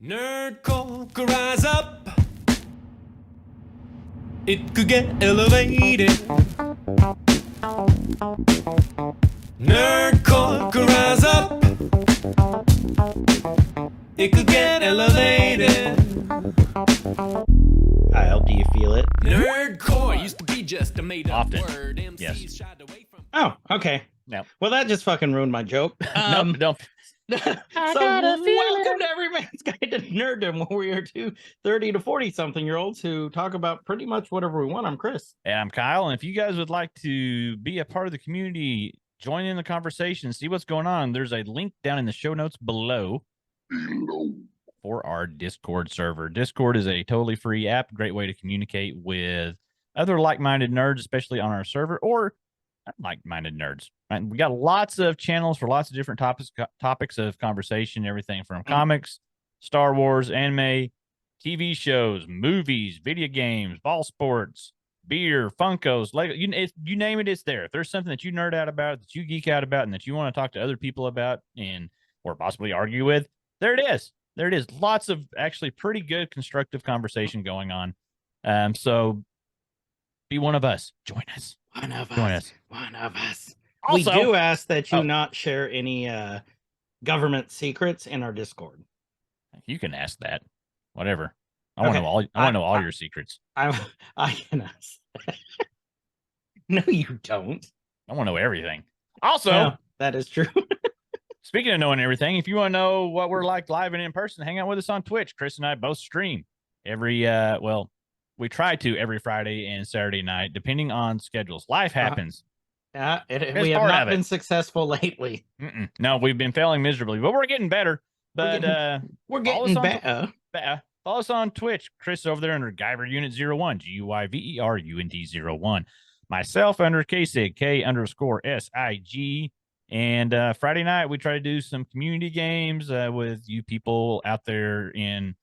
Nerdcore could rise up. It could get elevated. Nerdcore could rise up. It could get elevated. Kyle, do you feel it? Nerdcore used to be just a made-up Often. word. MCs Yes. shied away from. Oh, okay. No. Well, that just fucking ruined my joke. No, don't. So welcome to Every Man's Guide to Nerddom, where we are two 30 to 40-something-year-olds who talk about pretty much whatever we want. I'm Chris. And I'm Kyle. And if you guys would like to be a part of the community, join in the conversation, see what's going on, there's a link down in the show notes below for our Discord server. Discord is a totally free app, great way to communicate with other like-minded nerds, especially on our server, or like-minded nerds. Right? We got lots of channels for lots of different topics of conversation, everything from comics, Star Wars, anime, TV shows, movies, video games, ball sports, beer, Funkos, Lego, you name it, it's there. If there's something that you nerd out about, that you geek out about, and that you want to talk to other people about and or possibly argue with, there it is. There it is. Lots of actually pretty good constructive conversation going on. So be one of us. Join us. One of Join us. us. One of us. Also, we do ask that you Oh. not share any government secrets in our Discord. you can ask that. Whatever. I want to Okay. know all. I want to know all your secrets. I can ask that. No, you don't. I want to know everything. Also, No, that is true. speaking of knowing everything, if you want to know what we're like live and in person, hang out with us on Twitch. Chris and I both stream every we try to every Friday and Saturday night, depending on schedules. Life happens. Yeah, It's we have part not of it. been successful lately. No, we've been failing miserably, but we're getting better. But We're follow us getting on better. follow us on Twitch. Chris over there under Guyver Unit 01, GUYVERUNT 01. Myself under KSIG, K_SIG. And Friday night, we try to do some community games with you people out there in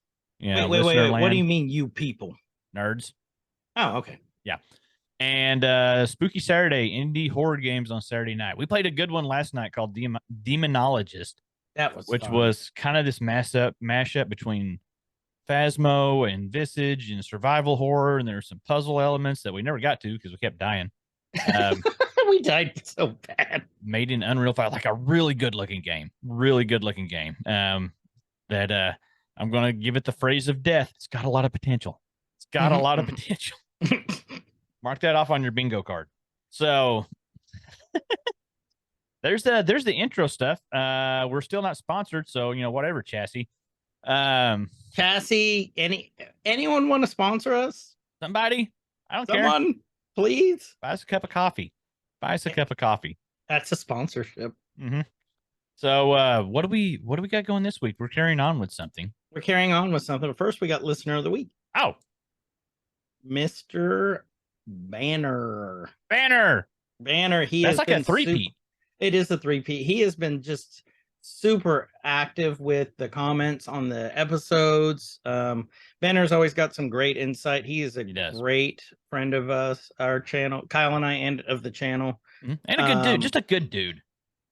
Wait. listener What do you land. mean, you people? Nerds? Oh, okay. And Spooky Saturday, indie horror games on Saturday night. We played a good one last night called Demonologist, That was which fun. was kind of this mashup between Phasmo and Visage and survival horror, and there were some puzzle elements that we never got to because we kept dying. We died so bad. Made in Unreal 5, like a really good looking game. That I'm gonna give it the phrase of death. It's got a lot of potential. It's got a lot of potential. Mark that off on your bingo card. So there's the intro stuff. We're still not sponsored, so whatever, Chassis. Cassie, anyone want to sponsor us? Somebody, I don't care. Someone, please. Buy us a cup of coffee. Buy us a cup of coffee. That's a sponsorship. Mm-hmm. So what do we got going this week? We're carrying on with something. We're carrying on with something. But first, we got listener of the week, Oh, Mr. Banner. Banner. He That's has like been a three-peat. It is a three-peat. He has been just super active with the comments on the episodes. Banner's always got some great insight. He is a He does. great friend of us, our channel, Kyle and I, and of the channel. Mhm. And a good dude, just a good dude.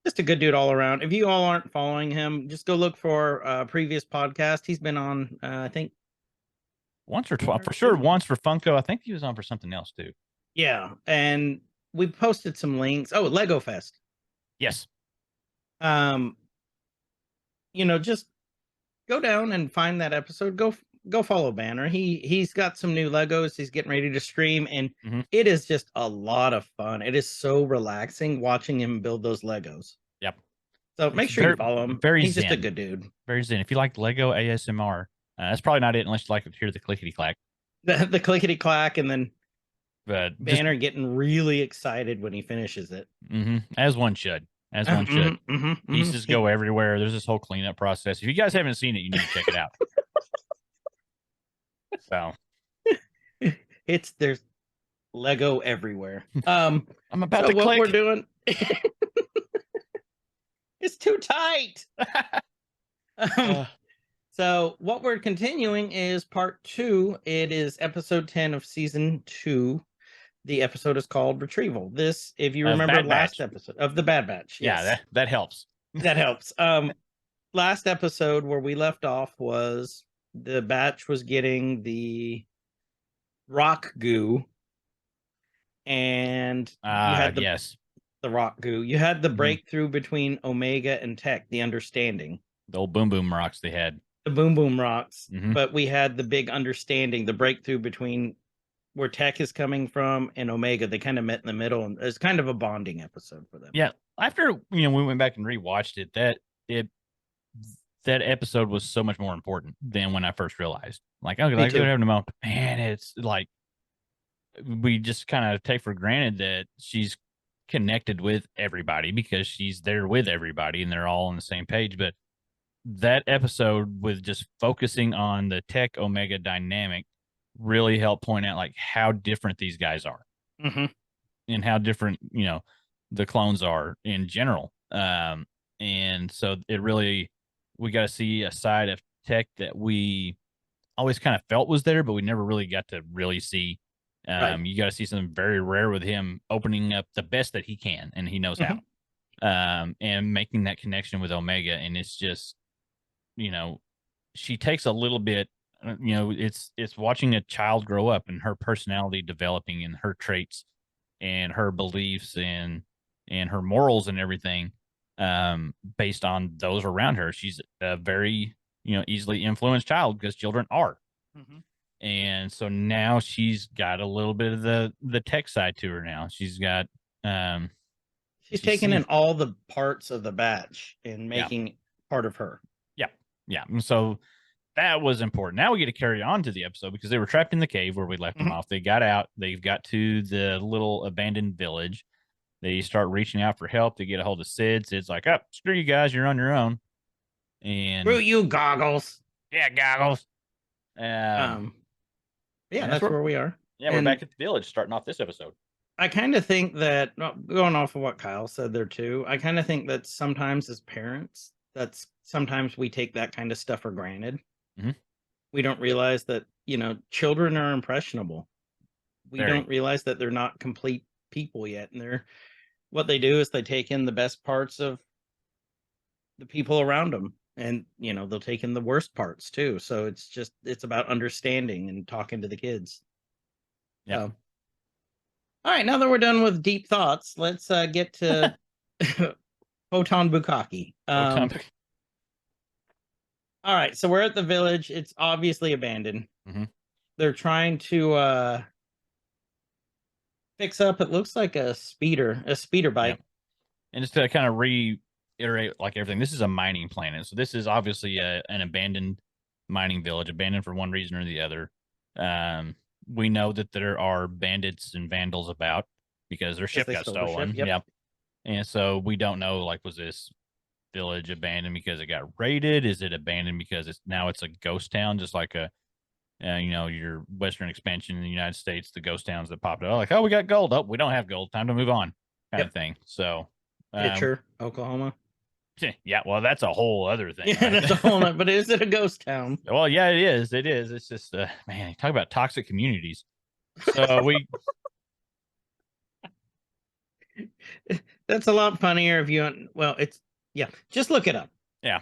Just a good dude all around. If you all aren't following him, just go look for a previous podcast. He's been on, I think, Once or twice, for sure. Once for Funko. I think he was on for something else too. yeah. And we posted some links. Oh, Lego Fest. Yes. Just go down and find that episode. Go follow Banner. He's got some new Legos. He's getting ready to stream, and it is just a lot of fun. It is so relaxing watching him build those Legos. Yep. So make sure you follow him. He's just a good dude. Very zen. If you like Lego ASMR, that's probably not it unless you like to hear the clickety clack. The clickety clack, and then But Banner getting really excited when he finishes it. as one should. As one should. Pieces go everywhere. There's this whole cleanup process. If you guys haven't seen it, you need to check it out. So There's Lego everywhere. I'm about to what click. we're doing. It's too tight. So what we're continuing is part 2. It is episode 10 of season 2. The episode is called Retrieval. This, if you remember Bad last Batch. episode of the Bad Batch. Yes. Yeah, that helps. That helps. last episode where we left off was the batch was getting the rock goo, and you had yes, the rock goo. You had the Mhm. breakthrough between Omega and Tech, the understanding, the old boom boom rocks they had. the boom boom rocks. Mhm. But we had the big understanding, the breakthrough between where Tech is coming from and Omega. They kind of met in the middle, and it's kind of a bonding episode for them. Yeah, after we went back and rewatched it, that episode was so much more important than when I first realized. Like, okay, like they're having a moment, but man, it's like we just kind of take for granted that she's connected with everybody because she's there with everybody and they're all on the same page. But that episode with just focusing on the Tech Omega dynamic really helped point out like how different these guys are and how different, the clones are in general. And so it really, we got to see a side of Tech that we always kind of felt was there, but we never really got to really see. Right. You got to see something very rare with him opening up the best that he can, and he knows how. And making that connection with Omega, and it's just, she takes a little bit. It's watching a child grow up and her personality developing and her traits and her beliefs and her morals and everything, based on those around her. She's a very easily influenced child because children are. And so now she's got a little bit of the Tech side to her. Now she's got she's taking in all the parts of the batch and making part of her. Yeah. And so that was important. Now we get to carry on to the episode because they were trapped in the cave where we left them off. They got out. They've got to the little abandoned village. They start reaching out for help. They get a hold of Sid. Sid's like, "Oh, screw you guys. You're on your own." And screw you, Goggles. Yeah, Goggles. Yeah, that's where we are. Yeah, we're back at the village starting off this episode. I kind of think that, going off of what Kyle said there too, I kind of think that sometimes as parents, sometimes we take that kind of stuff for granted. We don't realize that, children are impressionable. We don't realize that they're not complete people yet. And what they do is they take in the best parts of the people around them. And, they'll take in the worst parts too. So it's about understanding and talking to the kids. Yeah. All right, now that we're done with deep thoughts, let's get to Photon Bukkake. All right, so we're at the village. It's obviously abandoned. They're trying to fix up, it looks like a speeder bike. And just to kind of reiterate like everything, this is a mining planet. So this is obviously an abandoned mining village, abandoned for one reason or the other. We know that there are bandits and vandals about because their ship got stolen. Yep. And so we don't know, like, was this village abandoned because it got raided? Is it abandoned because it's a ghost town, just like your Western expansion in the United States, the ghost towns that popped up, like, oh, we got gold. Oh, we don't have gold. Time to move on, kind of thing. So, Pitcher, Oklahoma. Yeah, well, that's a whole other thing. Yeah, right? That's a whole other, but is it a ghost town? Well, yeah, it is. It is. It's just, man, talk about toxic communities. So that's a lot funnier if just look it up. Yeah.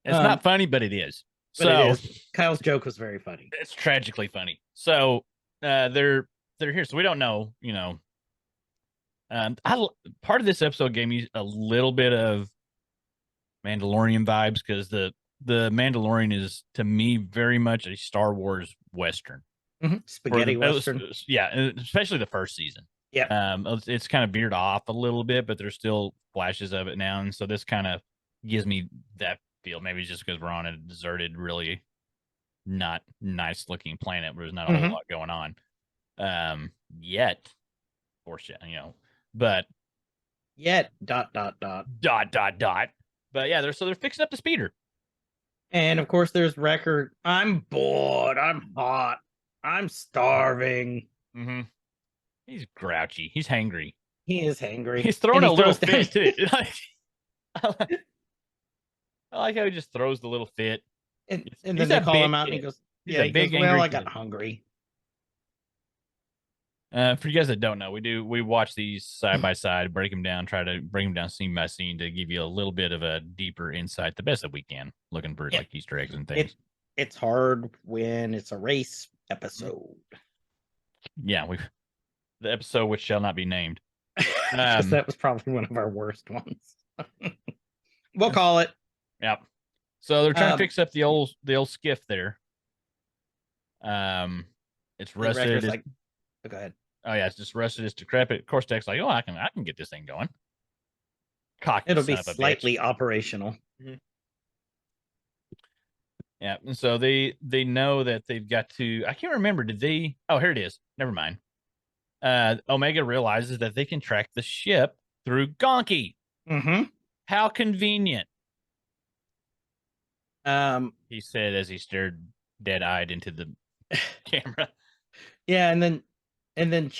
It's not funny, but it is. It is. Kyle's joke was very funny. It's tragically funny. So they're here. So we don't know, part of this episode gave me a little bit of Mandalorian vibes because the Mandalorian is, to me, very much a Star Wars Western. Spaghetti Western. Yeah, especially the first season. Yeah. It's kind of veered off a little bit, but there's still flashes of it now. And so this kind of gives me that feel. Maybe just because we're on a deserted, really not nice looking planet where there's not a whole lot going on. Yet, but yet ... But yeah, they're fixing up the speeder. And of course there's Wrecker. I'm bored. I'm hot. I'm starving. He's grouchy. He's hangry. He is hangry. He's throwing a little fit too. I like how he just throws the little fit. And then they call him out and he goes, I got hungry. For you guys that don't know, we watch these side by side, break them down, try to bring them down scene by scene to give you a little bit of a deeper insight, the best that we can, looking for like Easter eggs and things. It's hard when it's a race episode. Yeah, the episode which shall not be named. That was probably one of our worst ones. We'll call it. Yep. So they're trying to fix up the old skiff there. It's rusted. Like, go ahead. Oh yeah, it's just rusted. It's decrepit. Of course, Tech's like, oh, I can get this thing going. It'll be slightly operational. Mm-hmm. Yeah, and so they know that they've got to. I can't remember. Did they? Oh, here it is. Never mind. Omega realizes that they can track the ship through Gonky. Mm-hmm. How convenient. He said as he stared dead-eyed into the camera. Yeah, and then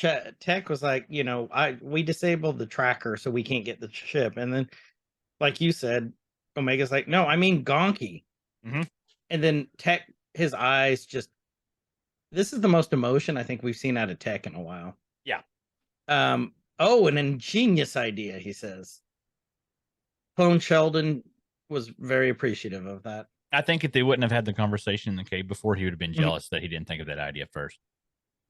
Tech was like, we disabled the tracker so we can't get the ship. And then, like you said, Omega's like, no, I mean Gonky. Mm-hmm. And then Tech, his eyes just, this is the most emotion I think we've seen out of Tech in a while. Yeah. Oh, an ingenious idea, he says. Clone Sheldon was very appreciative of that. I think if they wouldn't have had the conversation in the cave before, he would have been jealous that he didn't think of that idea first.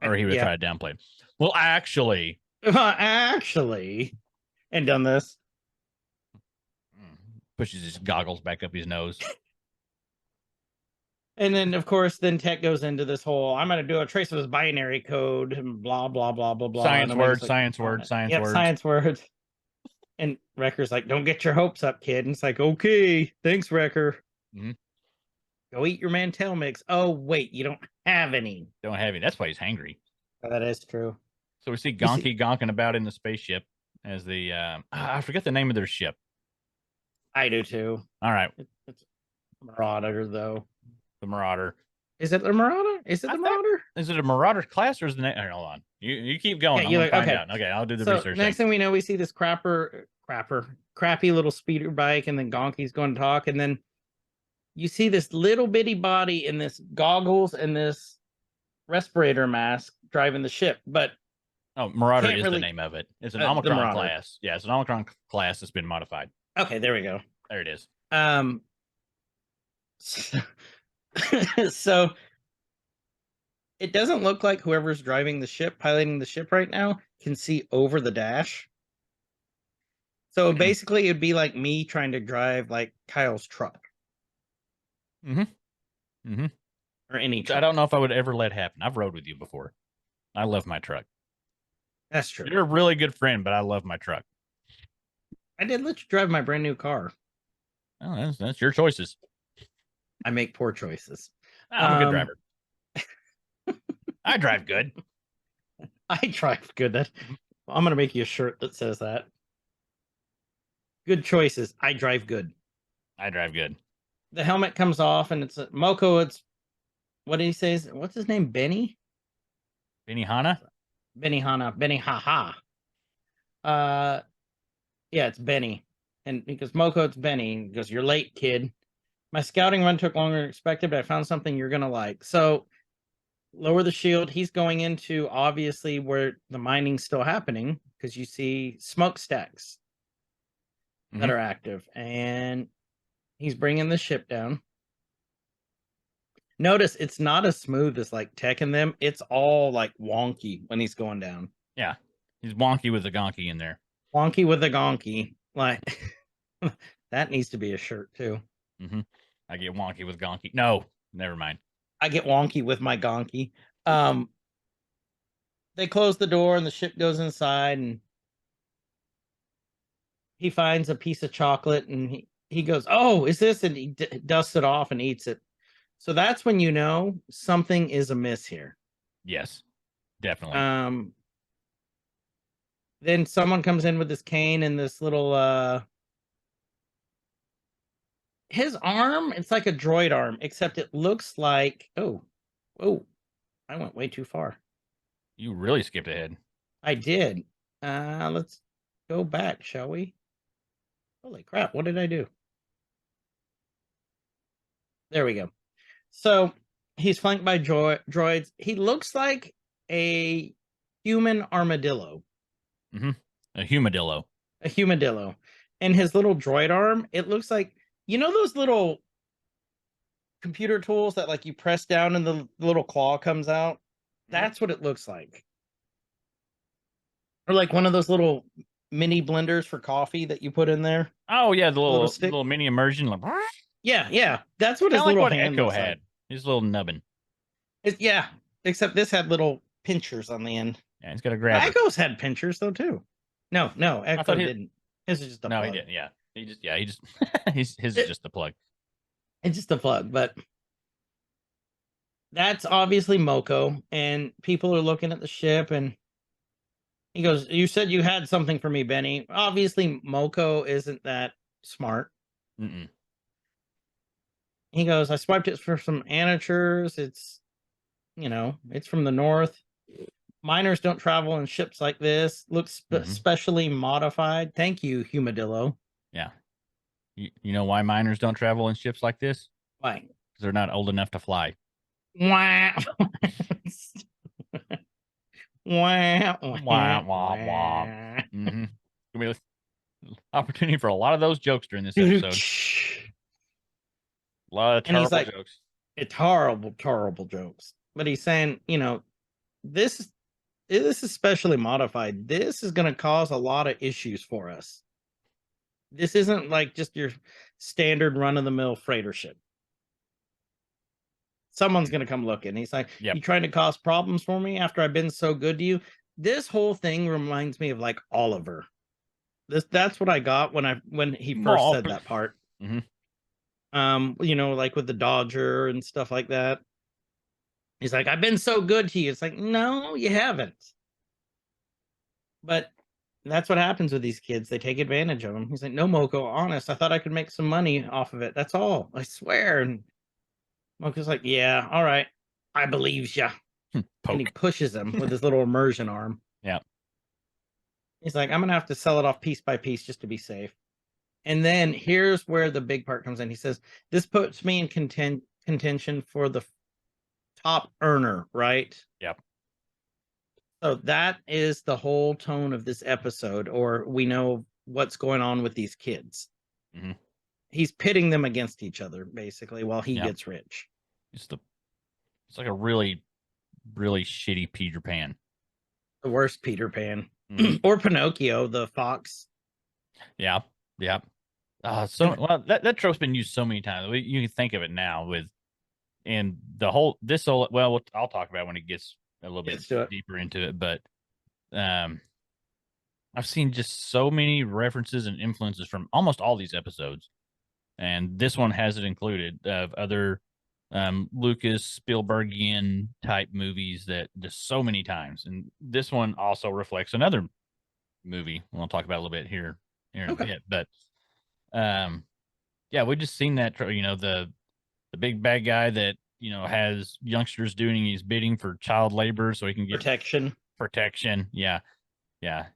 Or he would have tried to downplay it. Well, actually, and done this. Pushes his goggles back up his nose. And then, of course, Tech goes into this whole, I'm going to do a trace of his binary code, and blah, blah, blah, blah, blah. Science words. And Wrecker's like, don't get your hopes up, kid. And it's like, okay, thanks, Wrecker. Mm-hmm. Go eat your Mantel mix. Oh, wait, you don't have any. Don't have any. That's why he's hangry. That is true. So we see Gonky gonking about in the spaceship as the, I forget the name of their ship. I do too. All right. It's Marauder, though. The Marauder. Is it the Marauder? Is it the Marauder? Is it a Marauder class or is the name? Hold on. You keep going. I'm gonna find out. Okay, I'll do the research. Next thing we know, we see this crappy little speeder bike, and then Gonky's going to talk, and then you see this little bitty body in this goggles and this respirator mask driving the ship. But Marauder is the name of it. It's an Omicron class. Yeah, it's an Omicron class that's been modified. Okay, there we go. There it is. So it doesn't look like whoever's driving the ship, piloting the ship right now, can see over the dash. So basically, it'd be like me trying to drive like Kyle's truck. Mm-hmm. Mm-hmm. Or any truck. I don't know if I would ever let happen. I've rode with you before. I love my truck. That's true. You're a really good friend, but I love my truck. I did let you drive my brand new car. Oh, that's your choices. I make poor choices. I'm a good driver. I drive good. I drive good. I'm going to make you a shirt that says that. Good choices. I drive good. I drive good. The helmet comes off, and it's Moko. It's, what did he say? What's his name? Benny? Benny Hanna? Benny Hanna. Benny Haha. Yeah, it's Benny. And he goes, Moko, it's Benny. He goes, you're late, kid. My scouting run took longer than expected, but I found something you're going to like. So lower the shield. He's going into, obviously, where the mining's still happening, because you see smokestacks that are active. And he's bringing the ship down. Notice it's not as smooth as like Tech and them. It's all like wonky when he's going down. Yeah. He's wonky with the gonky in there. Wonky with the gonky. Like, that needs to be a shirt, too. Mm-hmm. I get wonky with gonky. No, never mind. I get wonky with my gonky. They close the door and the ship goes inside, and he finds a piece of chocolate, and he goes, oh, is this? And he dusts it off and eats it. So that's when you know something is amiss here. Yes, definitely. Then someone comes in with this cane and this little his arm, it's like a droid arm, except it looks like, oh, I went way too far. You really skipped ahead. I did. Let's go back, shall we? Holy crap, what did I do? There we go. So he's flanked by droids. He looks like a human armadillo. A humadillo. A humadillo. And his little droid arm, it looks like, you know those little computer tools that like you press down and the little claw comes out? That's what it looks like. Or like one of those little mini blenders for coffee that you put in there. Oh yeah, the little little mini immersion. Like, Yeah. That's what his kind of like little what hand Echo looks had. like. His little nubbin. Yeah, except this had little pinchers on the end. Yeah, he's got a grabber. Echo's had pinchers though too. No, Echo didn't. His is just a plug. He didn't. Yeah, he just his is just the plug. It's just a plug, but that's obviously Moko, and people are looking at the ship, and he goes, "You said you had something for me, Benny." Obviously, Moko isn't that smart. He goes, "I swiped it for some amateurs. It's, it's from the north. Miners don't travel in ships like this. Looks specially modified. Thank you, Humadillo." Yeah. You know why miners don't travel in ships like this? Why? Because they're not old enough to fly. Wow. Wow. Gonna be an opportunity for a lot of those jokes during this episode. A lot of terrible jokes. It's horrible jokes. But he's saying, this is specially modified. This is going to cause a lot of issues for us. This isn't like just your standard run-of-the-mill freighter ship. Someone's going to come looking. He's like, Yep. You trying to cause problems for me after I've been so good to you? This whole thing reminds me of like Oliver. That's what I got when he first said that part. Like with the Dodger and stuff like that. He's like, I've been so good to you. It's like, no, you haven't. But that's what happens with these kids. They take advantage of them. He's like, no, Moko, honest, I thought I could make some money off of it. That's all. I swear. And Moko's like, yeah, all right. I believe ya. And he pushes him with his little immersion arm. Yeah. He's like, I'm going to have to sell it off piece by piece just to be safe. And then here's where the big part comes in. He says, this puts me in contention for the top earner, right? Yep. So that is the whole tone of this episode, or we know what's going on with these kids. He's pitting them against each other, basically, while he gets rich. It's like a really, really shitty Peter Pan. The worst Peter Pan. Or Pinocchio, the fox. Yeah. That trope's been used so many times. You can think of it now and I'll talk about it when it gets a little bit deeper into it, but I've seen just so many references and influences from almost all these episodes, and this one has it included of other Lucas Spielbergian type movies that just so many times, and this one also reflects another movie we'll talk about a little bit here in a bit, but we just seen that the big bad guy that has youngsters doing his bidding for child labor so he can get protection. Yeah.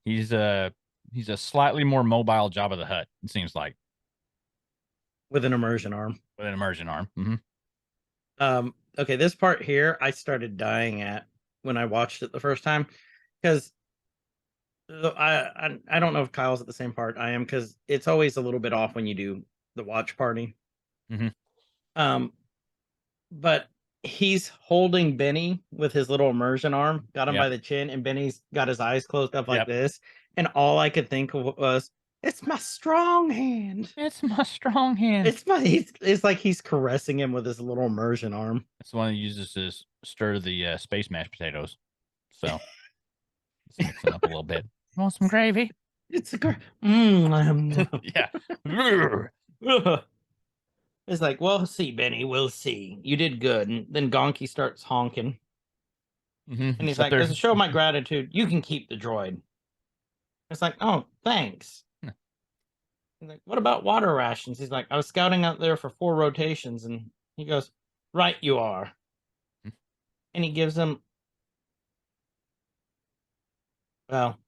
He's a slightly more mobile Jabba the Hutt, it seems like, with an immersion arm. Okay, this part here I started dying at when I watched it the first time, because I don't know if Kyle's at the same part I am, because it's always a little bit off when you do the watch party. But he's holding Benny with his little immersion arm, got him by the chin, and Benny's got his eyes closed up like this. And all I could think of was, it's my strong hand. It's my strong hand. It's like he's caressing him with his little immersion arm. It's the one he uses to stir the space mashed potatoes. So let's mix it up a little bit. Want some gravy? It's a yeah. It's like, we'll see, Benny. We'll see. You did good. And then Gonky starts honking. And he's like, as a show of my gratitude, you can keep the droid. It's like, oh, thanks. He's like, what about water rations? He's like, I was scouting out there for 4 rotations. And he goes, right, you are. And he gives him,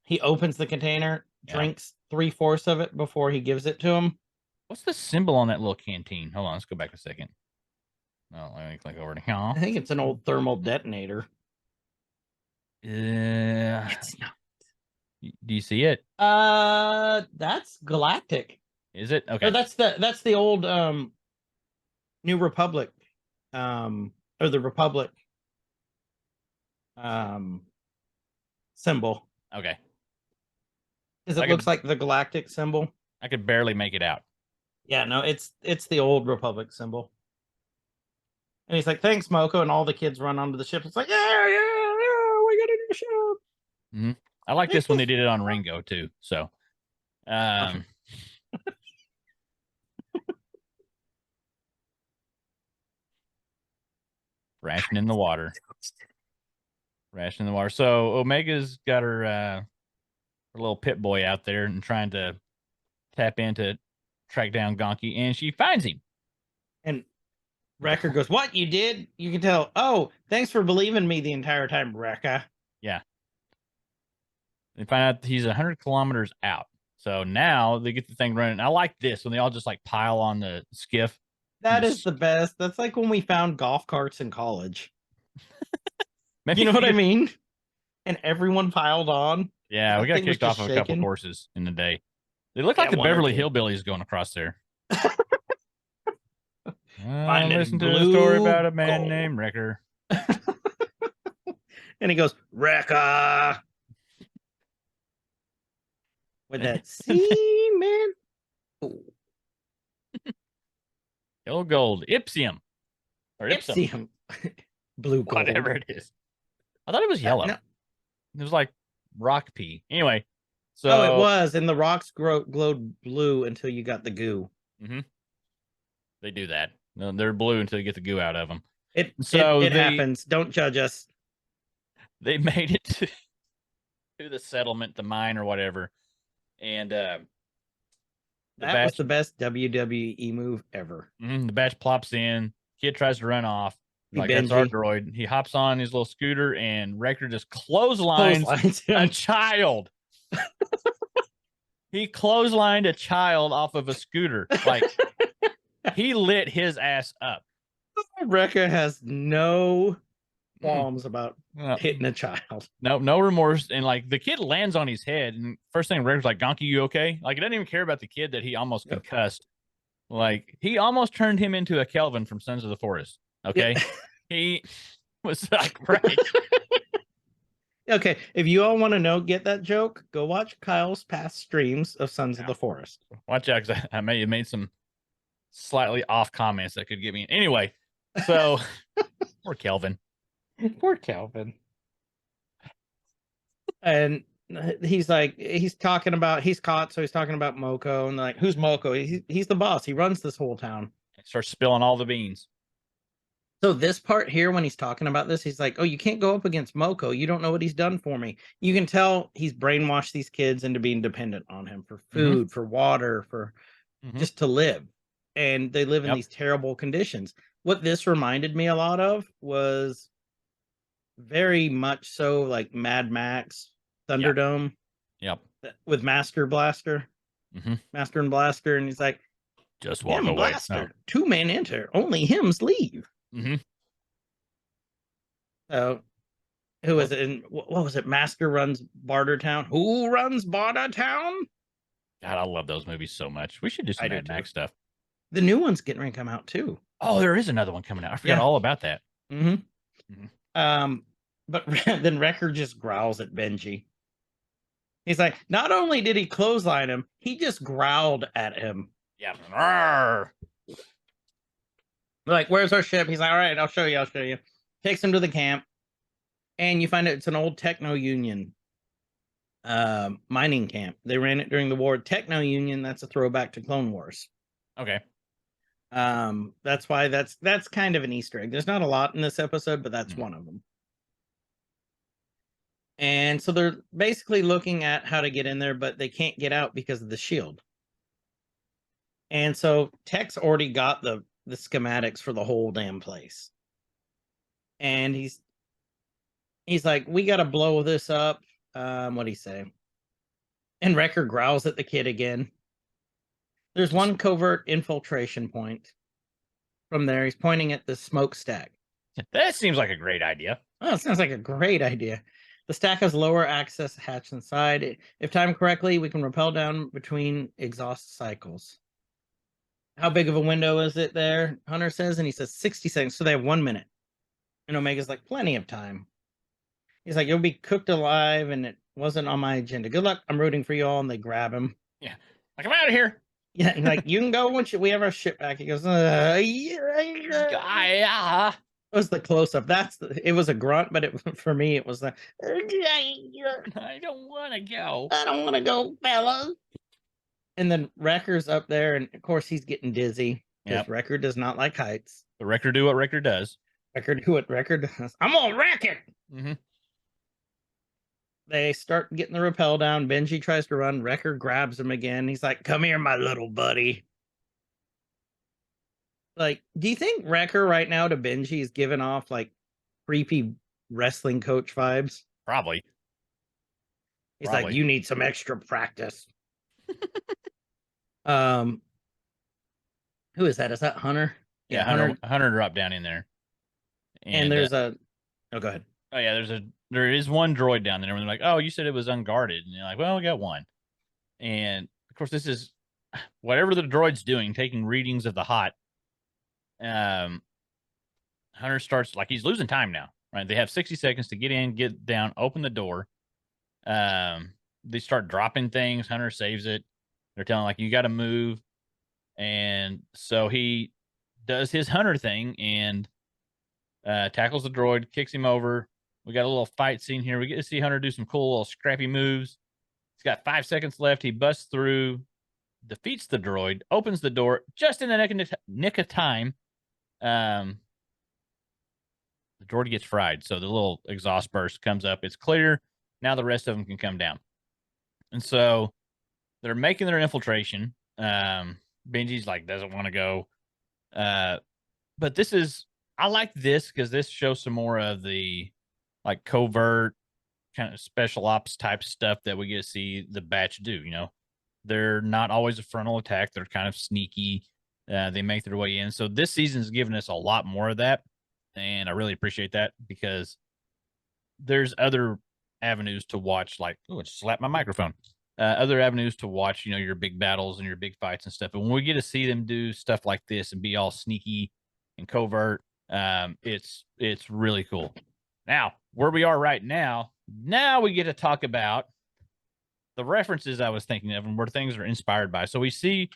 he opens the container, drinks 3/4 of it before he gives it to him. What's the symbol on that little canteen? Hold on, let's go back a second. Oh, let me click over to here. I think it's an old thermal detonator. It's not. Do you see it? That's Galactic. Is it? Okay. Or that's the old New Republic, or the Republic symbol. Okay. Because it looks like the Galactic symbol. I could barely make it out. Yeah, no, it's the old Republic symbol. And he's like, "Thanks, Moko," and all the kids run onto the ship. It's like, yeah, we got a new ship. I like this when they did it on Ringo too. So, Rashing in the water. So Omega's got her little pit boy out there and trying to tap in to track down Gonky, and she finds him. And Wrecker goes, "What, you did?" You can tell. "Oh, thanks for believing me the entire time, Wrecker." Yeah. They find out he's 100 kilometers out. So now they get the thing running. I like this when they all just like pile on the skiff. That is the best. That's like when we found golf carts in college. Maybe You know what I mean? And everyone piled on. Yeah, we got kicked off of a couple courses in the day. They look like the Beverly Hillbillies going across there. Listen to the story about a man named Wrecker. And he goes, "Wrecker." With that seaman. Yellow gold. Ipsium. Or Ipsum. Blue gold. Whatever it is. I thought it was yellow. No. It was like rock pea. Anyway. So it was. And the rocks glowed blue until you got the goo. Mm-hmm. They do that. No, they're blue until you get the goo out of them. It happens. Don't judge us. They made it to the settlement, the mine or whatever. And that was the best WWE move ever. The batch plops in. Kid tries to run off. Like, Benji. That's our droid. He hops on his little scooter, and Wrecker just clotheslines a child. He clotheslined a child off of a scooter. Like, he lit his ass up. Wrecker has no qualms about hitting a child. No remorse. And like the kid lands on his head, and first thing Wrecker's like, "Gonky, you okay?" Like, he doesn't even care about the kid that he almost concussed. Like, he almost turned him into a Kelvin from Sons of the Forest. Okay. He was like, right. Okay. If you all want to get that joke, go watch Kyle's past streams of Sons of the Forest. Watch out, because I may have made some slightly off comments that could get me. Anyway, so poor Kelvin. Poor Kelvin. And he's like, he's talking about, he's caught, so he's talking about Moko, and like, who's Moko? He's the boss. He runs this whole town. He starts spilling all the beans. So this part here, when he's talking about this, he's like, "Oh, you can't go up against Moko. You don't know what he's done for me." You can tell he's brainwashed these kids into being dependent on him for food, for water, for just to live. And they live in these terrible conditions. What this reminded me a lot of was very much so like Mad Max Thunderdome. Yep. With Master Blaster. Master and Blaster. And he's like, "Just walk away. Blaster. 2 men enter. Only hymns leave." So, who is it? And what was it? Master runs Barter Town. Who runs Barter Town? God, I love those movies so much. We should do some Mad Max stuff. The new one's getting ready to come out too. Oh, there is another one coming out. I forgot all about that. But then Wrecker just growls at Benji. He's like, not only did he clothesline him, he just growled at him. Yeah. Arr. Like, "Where's our ship?" He's like, "All right, I'll show you. Takes him to the camp, and you find out it's an old Techno Union mining camp. They ran it during the war. Techno Union, that's a throwback to Clone Wars. Okay. That's why that's kind of an Easter egg. There's not a lot in this episode, but that's one of them. And so they're basically looking at how to get in there, but they can't get out because of the shield. And so Tech's already got the schematics for the whole damn place. And he's like, "We got to blow this up." What'd he say? And Wrecker growls at the kid again. There's one covert infiltration point. From there, he's pointing at the smokestack. That seems like a great idea. Oh, it sounds like a great idea. The stack has lower access hatch inside. If timed correctly, we can rappel down between exhaust cycles. How big of a window is it there? Hunter says, and he says 60 seconds. So they have 1 minute. And Omega's like, plenty of time. He's like, you'll be cooked alive, and it wasn't on my agenda. Good luck. I'm rooting for you all. And they grab him. Yeah. Like, I'm out of here. Yeah, and like, you can go once we have our shit back. He goes, Yeah. It was the close up. It was a grunt, but for me, it was the I don't want to go. I don't want to go, fellas. And then Wrecker's up there, and of course he's getting dizzy because Yep. Wrecker does not like heights. The Wrecker do what Wrecker does. Wrecker do what Wrecker does. I'm gonna wreck it. Mm-hmm. They start getting the rappel down. Benji tries to run. Wrecker grabs him again. He's like, "Come here, my little buddy." Like, do you think Wrecker right now to Benji is giving off like creepy wrestling coach vibes? Probably. He's like, Probably. "You need some extra practice." Who is that? Is that Hunter? Yeah, Hunter dropped down in there. And there's oh, go ahead. Oh yeah, there is one droid down there. And they're like, oh, you said it was unguarded, and you're like, well, we got one. And of course, this is whatever the droid's doing, taking readings of the hot. Hunter starts like he's losing time now. Right, they have 60 seconds to get in, get down, open the door. They start dropping things. Hunter saves it. They're telling like you got to move, and so he does his Hunter thing and tackles the droid, kicks him over. We got a little fight scene here. We get to see Hunter do some cool little scrappy moves. He's got 5 seconds left. He busts through, defeats the droid, opens the door just in the nick of time. The droid gets fried, so the little exhaust burst comes up. It's clear. Now the rest of them can come down. And so they're making their infiltration. Benji's like, doesn't want to go. But this is, I like this because this shows some more of the like covert kind of special ops type stuff that we get to see the batch do. You know, they're not always a frontal attack. They're kind of sneaky. They make their way in. So this season's given us a lot more of that. And I really appreciate that because there's other avenues to watch, like, oh, it slapped my microphone. Other avenues to watch, you know, your big battles and your big fights and stuff. And when we get to see them do stuff like this and be all sneaky and covert, it's really cool. Now, where we are right now we get to talk about the references I was thinking of and where things are inspired by. So we see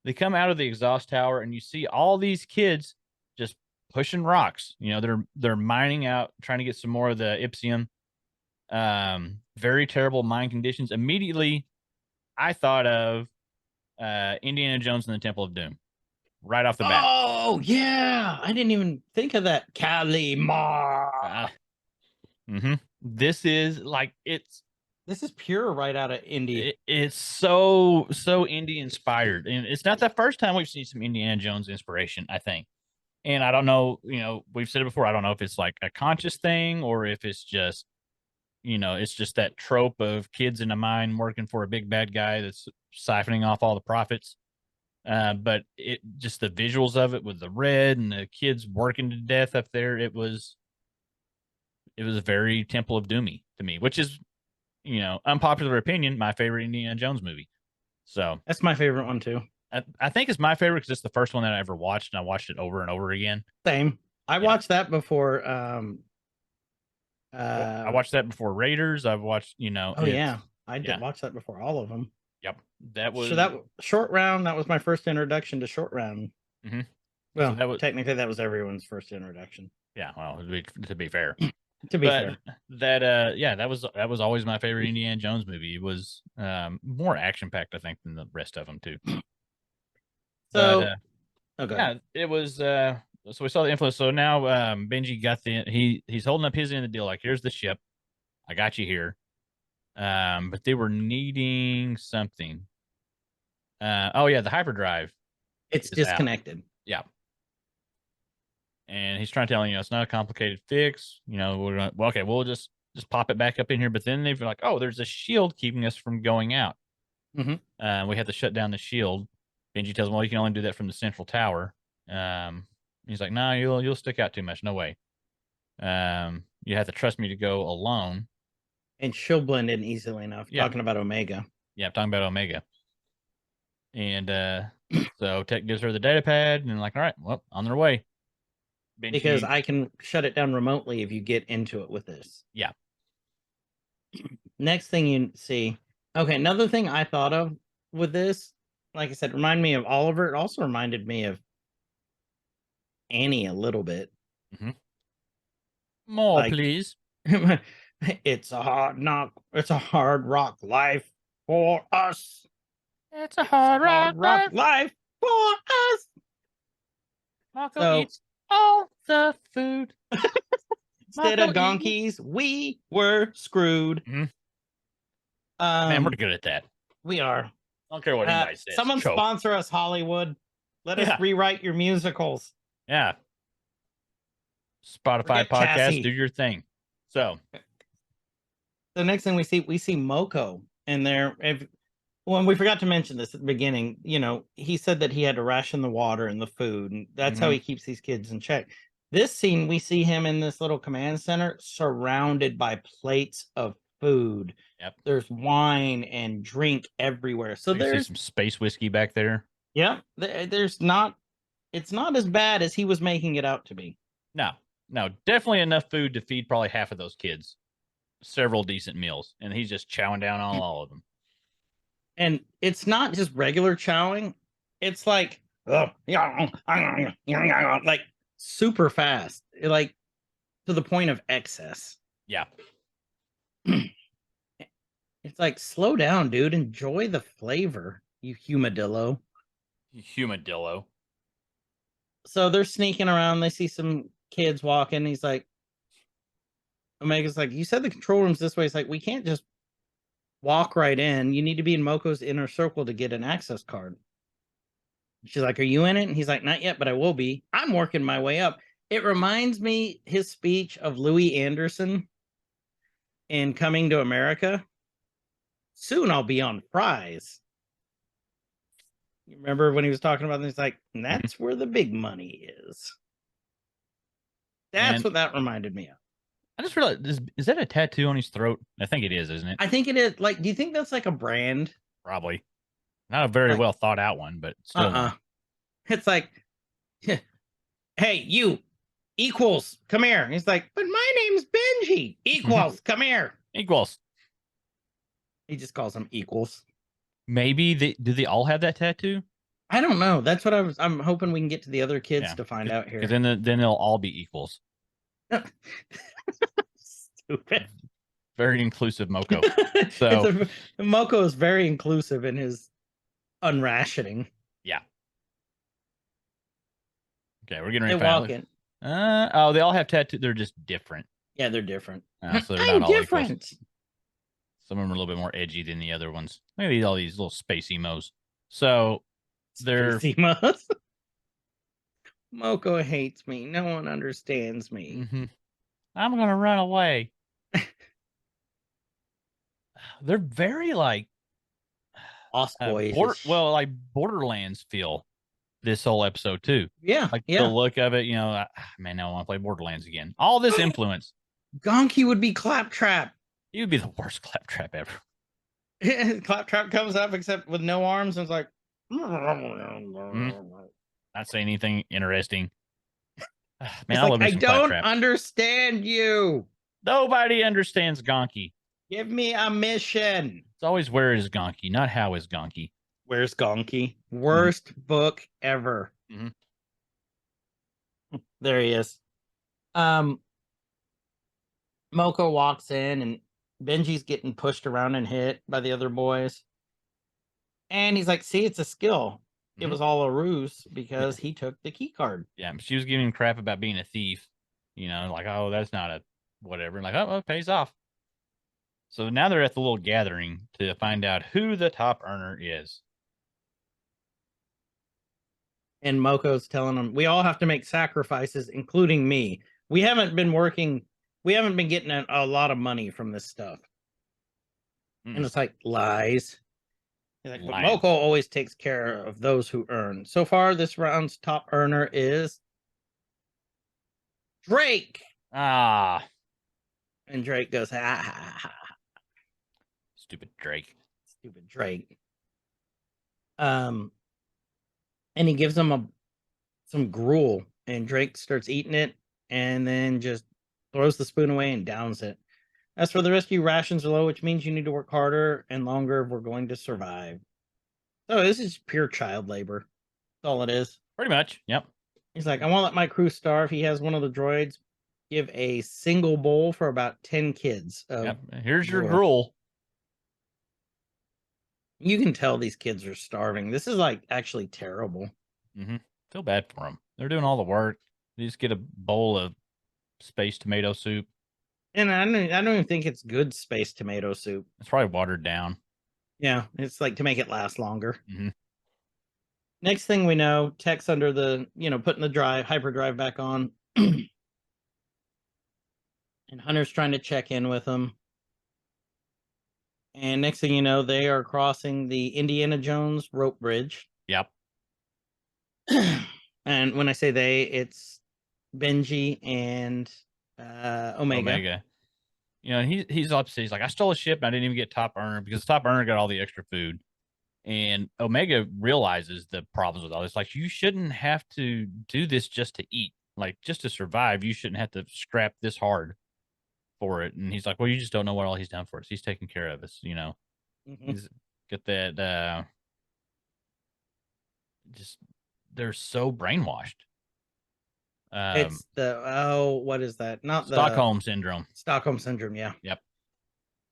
they come out of the exhaust tower and you see all these kids just pushing rocks. You know, they're mining out, trying to get some more of the Ipsium. Very terrible mine conditions. Immediately, I thought of Indiana Jones and the Temple of Doom right off the bat. Oh, yeah. I didn't even think of that. Kalima. This is like, this is pure right out of Indy. It's so indie inspired. And it's not the first time we've seen some Indiana Jones inspiration, I think. And I don't know, you know, we've said it before. I don't know if it's like a conscious thing or if it's just, you know, it's just that trope of kids in a mine working for a big bad guy that's siphoning off all the profits. But it just the visuals of it with the red and the kids working to death up there, it was very Temple of Doomy to me, which is, you know, unpopular opinion, my favorite Indiana Jones movie. So that's my favorite one too. I think it's my favorite because it's the first one that I ever watched, and I watched it over and over again. Same. I watched that before. I watched that before Raiders. I've watched, you know. Oh yeah, I did watch that before all of them. Yep, that was so that Short Round. That was my first introduction to Short Round. Well, so technically that was everyone's first introduction. Yeah, well, to be fair. To be fair, that was always my favorite Indiana Jones movie. It was more action packed, I think, than the rest of them too. So, yeah, it was. So we saw the influence. So now Benji got he's holding up his end of the deal. Like, here's the ship. I got you here. But they were needing something. Oh yeah, the hyperdrive. It's disconnected. Out. Yeah. And he's trying to tell him, you know, it's not a complicated fix. You know, we'll just pop it back up in here. But then they're like, oh, there's a shield keeping us from going out. We have to shut down the shield. Benji tells him, well, you can only do that from the central tower. He's like, no, you'll stick out too much. No way. You have to trust me to go alone. And she'll blend in easily enough. Yeah. Talking about Omega. Yeah, I'm talking about Omega. And so Tech gives her the data pad, and like, all right, well, on their way. Benji, Because I can shut it down remotely if you get into it with this. Yeah. Next thing you see. Okay, another thing I thought of with this, like I said, remind me of Oliver. It also reminded me of Annie a little bit. More, Like- please. It's a hard knock. It's a hard rock life for us. It's a hard rock. Life for us. Marco So- eats all the food. Instead of donkeys, we were screwed. Mhm. Man, we're good at that. We are. I don't care what anybody says. Someone Choke. sponsor us, Hollywood. Let us Yeah. rewrite your musicals. Yeah. Spotify Forget podcast, Cassie. do your thing. So, The next thing we see Moko in there. When we forgot to mention this at the beginning, he said that he had to ration the water and the food, and that's how he keeps these kids in check. This scene, we see him in this little command center surrounded by plates of food. Yep. There's wine and drink everywhere. So you see there's some space whiskey back there. there's not, it's not as bad as he was making it out to be. No, definitely enough food to feed probably half of those kids several decent meals, and he's just chowing down on all of them. And it's not just regular chowing. It's like, like super fast, like to the point of excess. Yeah. It's like, slow down, dude. Enjoy the flavor, you humadillo. Humadillo. So they're sneaking around. They see some kids walking. He's like, Omega's like, you said the control room's this way. It's like, we can't just walk right in. You need to be in Moko's inner circle to get an access card. She's like, are you in it? And he's like, not yet, but I will be. I'm working my way up. It reminds me, his speech, of Louis Anderson in Coming to America. Soon I'll be on fries. You remember when he was talking about this? He's like, that's where the big money is. That's And- what that reminded me of. I just realized, is that a tattoo on his throat? I think it is, isn't it? I think it is. Like, do you think that's like a brand? Probably. Not a very Like- well thought out one, but still. one. It's like, hey, you, equals, come here. And he's like, but my name's Benji. Equals, come here. Equals. He just calls them equals. Maybe do they all have that tattoo? I don't know. That's what I'm hoping we can get to the other kids Yeah, to find out here. Because then they'll all be equals. Stupid. Very inclusive Moko. So- Moko is very inclusive in his unrationing. Okay, we're getting They ready to walk find in. they all have tattoos. They're just different. Yeah, they're different. So they're I'm not all equals. different. Some of them are a little bit more edgy than the other ones. Look at all these little space emos. So they're Space Moko hates me. No one understands me. I'm gonna run away. They're very like Lost Boys. like Borderlands feel this whole episode too. Yeah, Like yeah. the look of it, man, now I want to play Borderlands again. All this influence. Gonky would be Claptrap. He would be the worst claptrap ever. Claptrap comes up except with no arms and is like, Not saying anything interesting. Man, It's I like, love me I some don't Claptrap. understand you. Nobody understands Gonky. Give me a mission. It's always where is Gonky, not how is Gonky. Where's Gonky? Worst book ever. Mhm. There he is. Moko walks in and Benji's getting pushed around and hit by the other boys. And he's like, see, it's a skill. It Mhm. was all a ruse because he took the key card. Yeah, she was giving him crap about being a thief. Like, oh, that's not a whatever. And like, oh, well, it pays off. So now they're at the little gathering to find out who the top earner is. And Moko's telling them, we all have to make sacrifices, including me. We haven't been getting a lot of money from this stuff. And it's like, lies. He's like, but Lying. Moko always takes care of those who earn. So far, this round's top earner is Drake. Ah, And Drake goes, ha, ha, ha, Stupid Drake. Stupid Drake. And he gives him some gruel, and Drake starts eating it, and then just throws the spoon away and downs it. As for the rescue, rations are low, which means you need to work harder and longer if we're going to survive. So this is pure child labor. That's all it is. Pretty much. Yep. He's like, I won't let my crew starve. He has one of the droids give a single bowl for about 10 kids. Yep. Here's your gruel. You can tell these kids are starving. This is like actually terrible. Feel bad for them. They're doing all the work. They just get a bowl of space tomato soup. And I don't even think it's good space tomato soup. It's probably watered down. Yeah, it's like to make it last longer. Mm-hmm. Next thing we know, Tech's under the, putting the hyperdrive back on. And Hunter's trying to check in with him. And next thing you know, they are crossing the Indiana Jones rope bridge. Yep. And when I say they, it's Benji and Omega. He's upset. He's like, I stole a ship and I didn't even get Top Earner because Top Earner got all the extra food. And Omega realizes the problems with all this. Like, you shouldn't have to do this just to eat. Like, just to survive, you shouldn't have to scrap this hard for it. And he's like, well, you just don't know what all he's done for us. He's taking care of us, He's got that they're so brainwashed. It's what is that? Not Stockholm syndrome. Stockholm syndrome, yeah. Yep.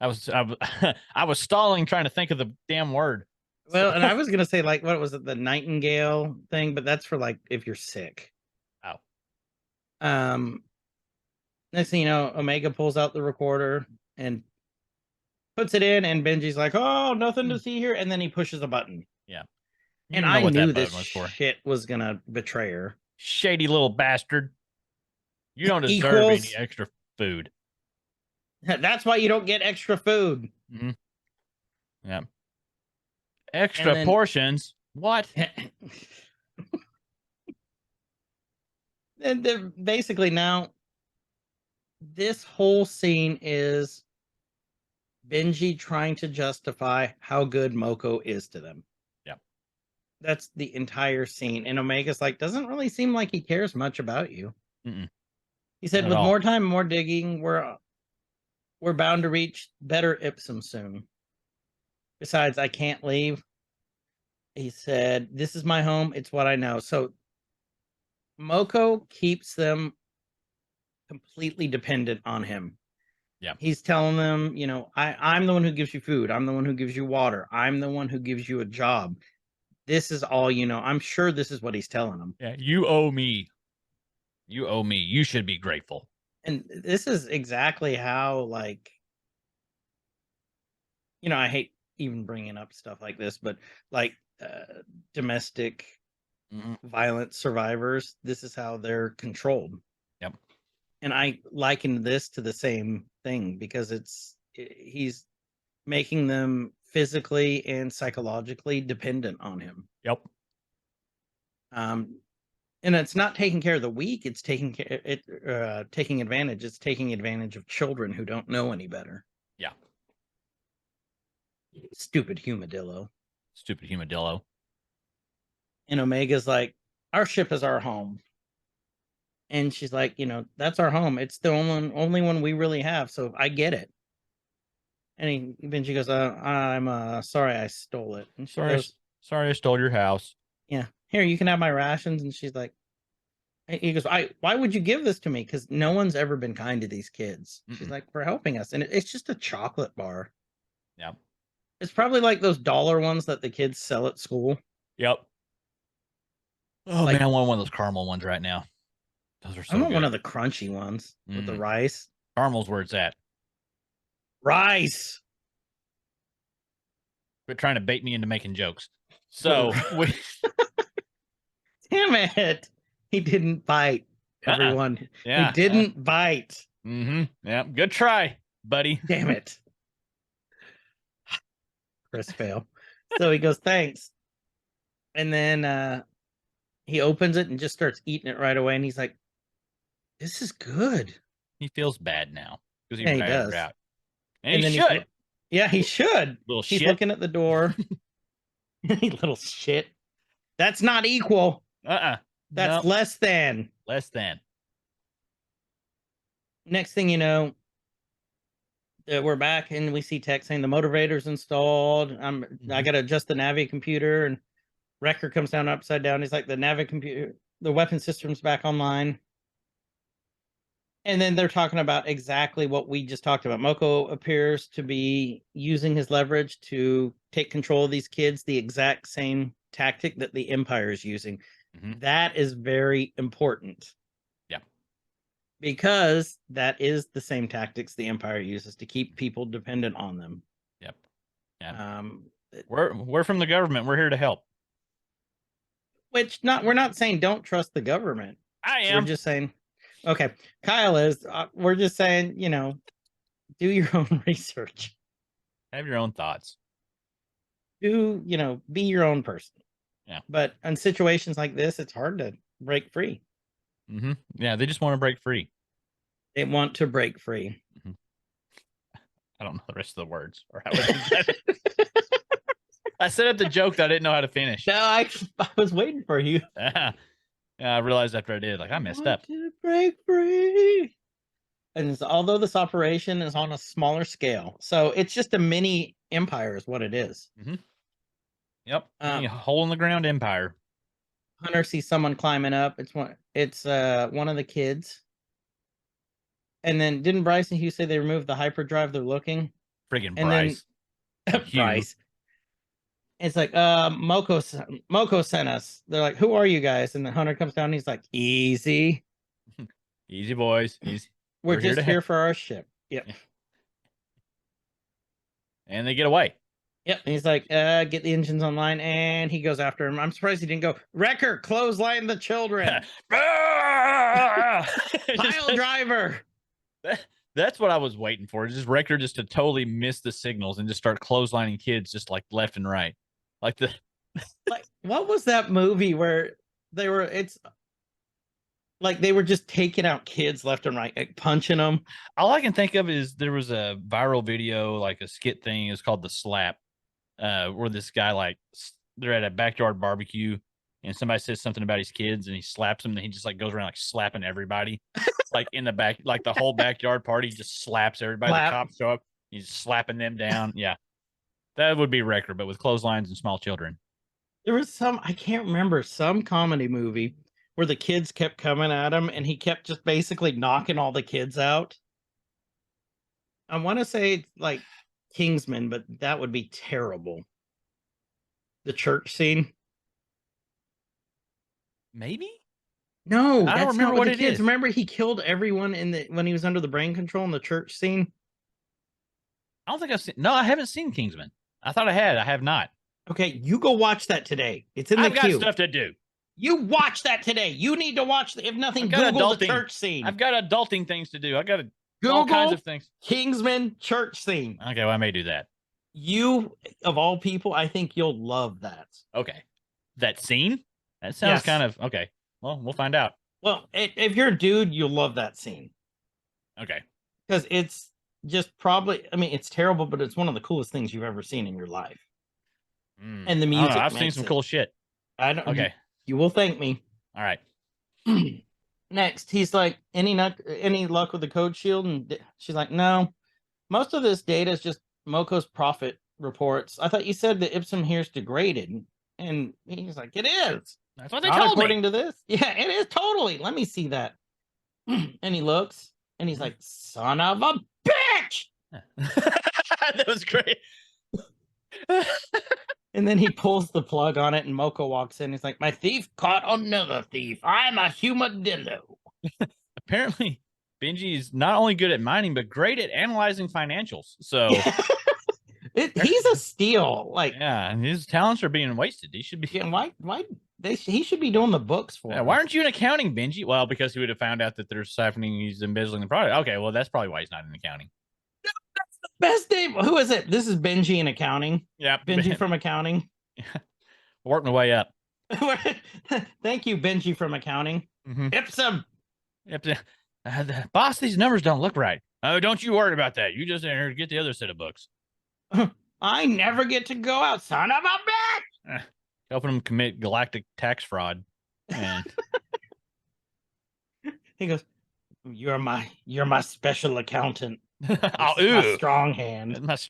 I was stalling trying to think of the damn word. Well, and I was gonna say, like, what was it, the Nightingale thing? But that's for like if you're sick. Oh. Next thing you know, Omega pulls out the recorder and puts it in, and Benji's like, "Oh, nothing to see here," and then he pushes a button. Yeah. And I knew this shit was gonna betray her. Shady little bastard. You don't deserve any extra food. That's why you don't get extra food. Mm-hmm. Yeah. Extra portions. What? And they're basically now, this whole scene is Benji trying to justify how good Moko is to them. Yeah. That's the entire scene. And Omega's like, doesn't really seem like he cares much about you. Mm-mm. He said, with more time, more digging, we're bound to reach better Ipsum soon. Besides, I can't leave. He said, this is my home. It's what I know. So Moko keeps them completely dependent on him. Yeah. He's telling them, I'm the one who gives you food. I'm the one who gives you water. I'm the one who gives you a job. This is all you know. I'm sure this is what he's telling them. Yeah, you owe me. You owe me. You should be grateful. And this is exactly how, like, I hate even bringing up stuff like this, but like domestic violence survivors, this is how they're controlled. Yep. And I liken this to the same thing because he's making them physically and psychologically dependent on him. Yep. And it's not taking care of the weak, it's taking advantage. It's taking advantage of children who don't know any better. Yeah. Stupid Humadillo. Stupid Humadillo. And Omega's like, our ship is our home. And she's like, that's our home. It's the only one we really have. So I get it. And Benji goes, I'm sorry I stole it. And she goes, sorry I stole your house. Yeah. Here, you can have my rations. And she's like, he goes, why would you give this to me? Because no one's ever been kind to these kids. She's like, for helping us. And it's just a chocolate bar. Yeah. It's probably like those dollar ones that the kids sell at school. Yep. Oh, man, I want one of those caramel ones right now. Those are so I want good. one of the crunchy ones with the rice. Caramel's where it's at. Rice. Quit trying to bait me into making jokes. So, damn it. He didn't bite, everyone. Yeah. He didn't bite. Mm-hmm. Yeah. Good try, buddy. Damn it. Chris fail. So he goes, thanks. And then he opens it and just starts eating it right away. And he's like, this is good. He feels bad now because he does. Out. And he should. Yeah, he should. Little He's shit. looking at the door. You little shit. That's not equal. Uh-uh. That's No. less than. Less than. Next thing you know, we're back and we see text saying the motivator's installed. I got to adjust the Navi computer, and Wrecker comes down upside down. He's like, the Navi computer, the weapon system's back online. And then they're talking about exactly what we just talked about. Moko appears to be using his leverage to take control of these kids, the exact same tactic that the Empire is using. That is very important. Yeah. Because that is the same tactics the Empire uses to keep people dependent on them. Yep. Yeah. We're from the government. We're here to help. We're not saying don't trust the government. I am. We're just saying, okay, Kyle is, we're just saying, do your own research. Have your own thoughts. Be your own person. Yeah. But in situations like this, it's hard to break free. Yeah, they just want to break free. They want to break free. I don't know the rest of the words or how it is. I set up the joke that I didn't know how to finish. No, I was waiting for you. Yeah, I realized after I did, like, I messed up. To break free. And although this operation is on a smaller scale, so it's just a mini empire is what it is. Yep. Hole in the ground empire. Hunter sees someone climbing up. It's one of the kids. And then didn't Bryce and Hugh say they removed the hyperdrive? They're looking. Friggin' And Bryce. Then, Bryce. It's like Moko sent us. They're like, who are you guys? And then Hunter comes down and he's like, easy. Easy, boys. Easy. We're just here for our ship. Yep. And they get away. Yep. And he's like, get the engines online, and he goes after him. I'm surprised he didn't go, Wrecker, clothesline the children. Pile driver. That's what I was waiting for. Just Wrecker just to totally miss the signals and just start clotheslining kids just like left and right. Like what was that movie where they were just taking out kids left and right, like punching them. All I can think of is there was a viral video, like a skit thing. It's called The Slap, where this guy, they're at a backyard barbecue and somebody says something about his kids and he slaps them. And he just goes around slapping everybody, in the back, the whole backyard party just slaps everybody. The cops show up, he's slapping them down. Yeah, that would be Wrecker, but with clotheslines and small children. There was I can't remember, some comedy movie where the kids kept coming at him and he kept just basically knocking all the kids out. I want to say it's like Kingsman, but that would be terrible. The church scene. Maybe? No, I don't remember what it is. Remember he killed everyone when he was under the brain control in the church scene? I don't think I've seen. No, I haven't seen Kingsman. I thought I had. I have not. Okay, you go watch that today. It's in the queue. I've got stuff to do. You watch that today. You need to watch, if nothing, Google the church scene. I've got adulting things to do. I got Google all kinds of things. Kingsman church scene. Okay, well, I may do that. You, of all people, I think you'll love that. Okay. That scene? That sounds kind of, okay. Well, we'll find out. Well, if you're a dude, you'll love that scene. Okay. Because it's just probably, it's terrible, but it's one of the coolest things you've ever seen in your life. And the music. I've seen some cool shit. I don't. Okay. You will thank me. All right. Next, he's like, any luck with the code shield? And she's like, no. Most of this data is just Moko's profit reports. I thought you said the Ipsum here's degraded. And he's like, it is. That's what they told me. According to this. Yeah, it is totally. Let me see that. And he looks and he's like, son of a bitch. That was great. And then he pulls the plug on it and Moko walks in. He's like, my thief caught another thief. I'm a humadillo. Apparently, Benji is not only good at mining, but great at analyzing financials. So he's a steal. Yeah, and his talents are being wasted. He should be. Yeah, he should be doing the books for him. Why aren't you in accounting, Benji? Well, because he would have found out that there's siphoning, he's embezzling the product. Okay, well, that's probably why he's not in accounting. That's the best name. Who is it? This is Benji in accounting. Yeah, Benji from accounting. Working my way up. Thank you, Benji from accounting. Ipsum. Boss, these numbers don't look right. Oh, don't you worry about that. You just in here to get the other set of books. I never get to go out, son of a bitch. Helping him commit galactic tax fraud. And He goes, you're my special accountant. oh, This is my ooh. strong hand. That's